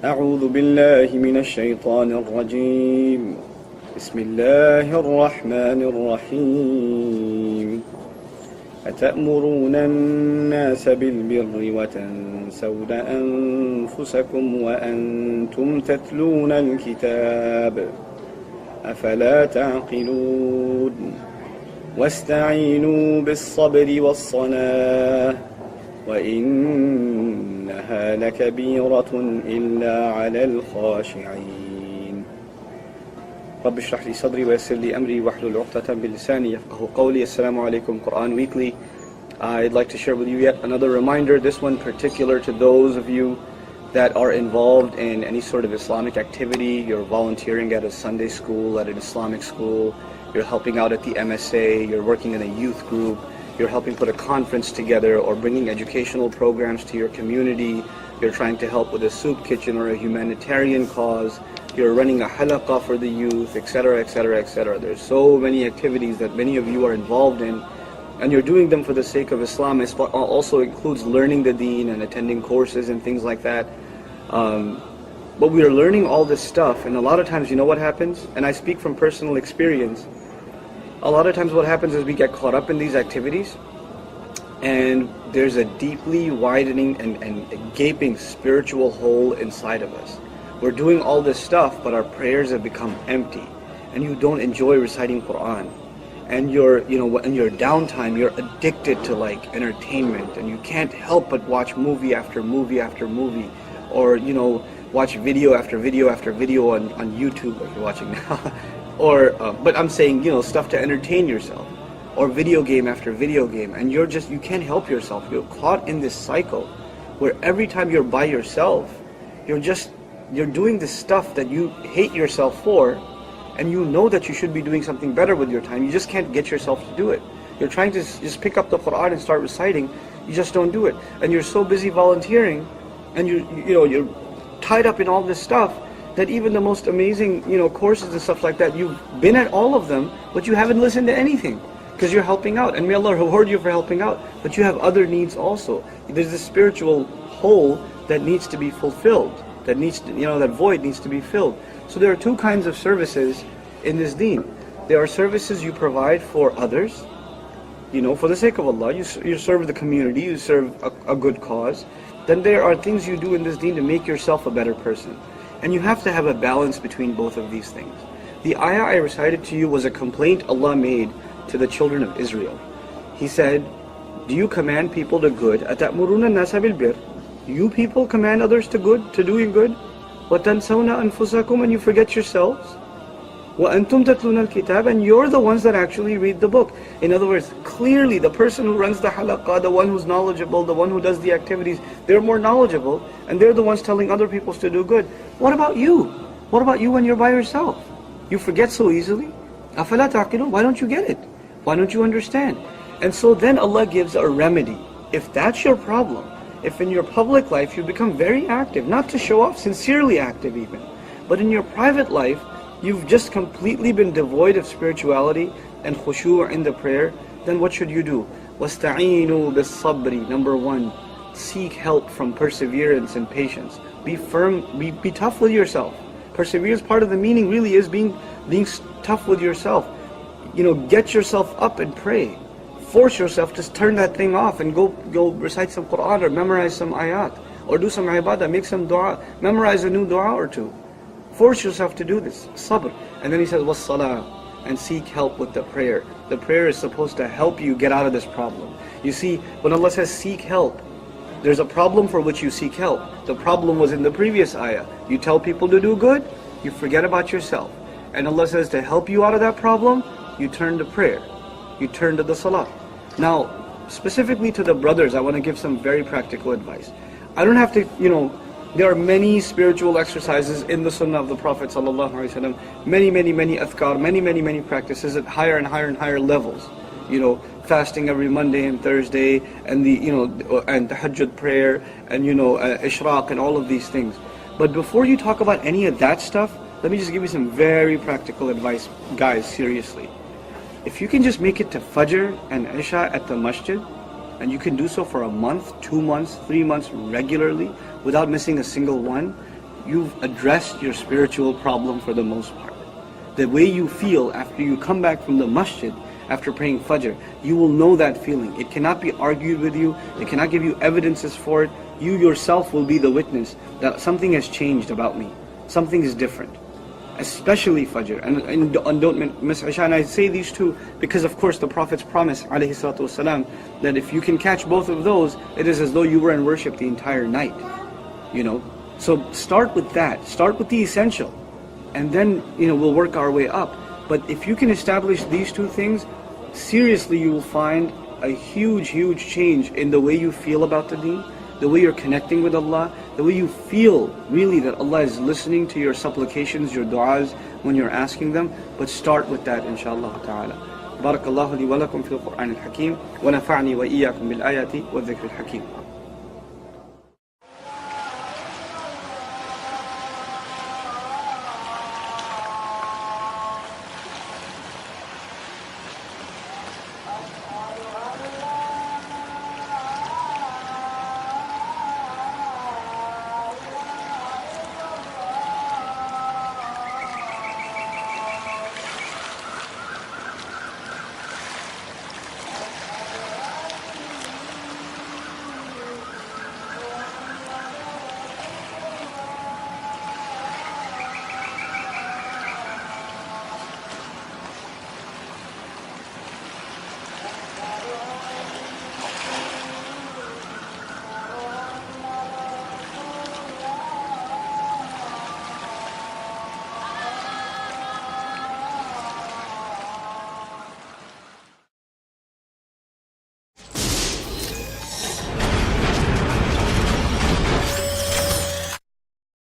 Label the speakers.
Speaker 1: أعوذ بالله من الشيطان الرجيم بسم الله الرحمن الرحيم أتأمرون الناس بالبر وتنسون أنفسكم وأنتم تتلون الكتاب أفلا تعقلون واستعينوا بالصبر والصلاة وإنها لكبيرة إلا على الخاشعين رب اشرح لي صدري ويسر لي أمري واحلل عقدة من لساني يفقهوا قولي. Assalamu alaikum. Quran Weekly. I'd like to share with you yet another reminder, this one particular to those of you that are involved in any sort of Islamic activity. You're volunteering at a Sunday school, at an Islamic school, you're helping out at the MSA, you're working in a youth group, you're helping put a conference together or bringing educational programs to your community, you're trying to help with a soup kitchen or a humanitarian cause, you're running a halaqah for the youth, etc., etc., etc. There's so many activities that many of you are involved in, and you're doing them for the sake of Islam. It also includes learning the deen and attending courses and things like that. But we are learning all this stuff, and a lot of times, you know what happens? And I speak from personal experience. A lot of times what happens is we get caught up in these activities, and there's a deeply widening and gaping spiritual hole inside of us. We're doing all this stuff, but our prayers have become empty, and you don't enjoy reciting Quran. And in your downtime, you're addicted to like entertainment, and you can't help but watch movie after movie after movie, or watch video after video after video on YouTube, like you're watching now. Or, but I'm saying, stuff to entertain yourself, or video game after video game, and you can't help yourself. You're caught in this cycle where every time you're by yourself, you're doing this stuff that you hate yourself for, and you know that you should be doing something better with your time. You just can't get yourself to do it. You're trying to just pick up the Quran and start reciting, you just don't do it. And you're so busy volunteering, and you're tied up in all this stuff, that even the most amazing, courses and stuff like that, you've been at all of them, but you haven't listened to anything, because you're helping out, and may Allah reward you for helping out, but you have other needs also. There's this spiritual hole that needs to be fulfilled, that void needs to be filled. So there are two kinds of services in this deen. There are services you provide for others, for the sake of Allah, you serve the community, you serve a good cause. Then there are things you do in this deen to make yourself a better person. And you have to have a balance between both of these things. The ayah I recited to you was a complaint Allah made to the children of Israel. He said, do you command people to good? أَتَأْمُرُونَ النَّاسَ بِالْبِرِّ. You people command others to good, to doing good. وَتَنْسَوْنَ أَنفُسَكُمْ. And you forget yourselves. وَأَنْتُمْ تَتْلُونَ الْكِتَابَ. And you're the ones that actually read the book. In other words, clearly the person who runs the halaqah, the one who's knowledgeable, the one who does the activities, they're more knowledgeable, and they're the ones telling other people to do good. What about you? What about you when you're by yourself? You forget so easily. أَفَلَا تَعْقِلُونَ. Why don't you get it? Why don't you understand? And so then Allah gives a remedy. If that's your problem, if in your public life you become very active, not to show off, sincerely active even, but in your private life, you've just completely been devoid of spirituality and khushu' in the prayer, then what should you do? وَاسْتَعِينُوا بِالصَّبْرِ. Number one, seek help from perseverance and patience. Be firm, be tough with yourself. Perseverance, part of the meaning really is being tough with yourself. Get yourself up and pray. Force yourself to turn that thing off and go recite some Quran or memorize some ayat, or do some ibadah, make some dua, memorize a new dua or two. Force yourself to do this, sabr. And then he says, was-salah, and seek help with the prayer. The prayer is supposed to help you get out of this problem. You see, when Allah says seek help, there's a problem for which you seek help. The problem was in the previous ayah. You tell people to do good, you forget about yourself. And Allah says to help you out of that problem, you turn to prayer. You turn to the salah. Now, specifically to the brothers, I want to give some very practical advice. I don't have to, there are many spiritual exercises in the sunnah of the Prophet ﷺ, many adhkar, many practices at higher and higher levels. Fasting every Monday and Thursday, and and tahajjud prayer, and ishraq, and all of these things. But before you talk about any of that stuff, let me just give you some very practical advice, guys, seriously. If you can just make it to Fajr and Isha at the masjid, and you can do so for a month, 2 months, 3 months regularly without missing a single one, you've addressed your spiritual problem for the most part. The way you feel after you come back from the masjid, after praying Fajr, you will know that feeling. It cannot be argued with you. It cannot give you evidences for it. You yourself will be the witness that something has changed about me. Something is different. Especially Fajr. And don't miss Isha. And I say these two because of course the Prophet's promise ﷺ, that if you can catch both of those, it is as though you were in worship the entire night. So start with that. Start with the essential. And then we'll work our way up. But if you can establish these two things, seriously you will find a huge change in the way you feel about the deen, the way you're connecting with Allah, the way you feel really that Allah is listening to your supplications, your du'as when you're asking them. But start with that, inshallah ta'ala. بارك الله لي ولكم في القرآن الحكيم ونفعني وإياكم بالآيات والذكر الحكيم.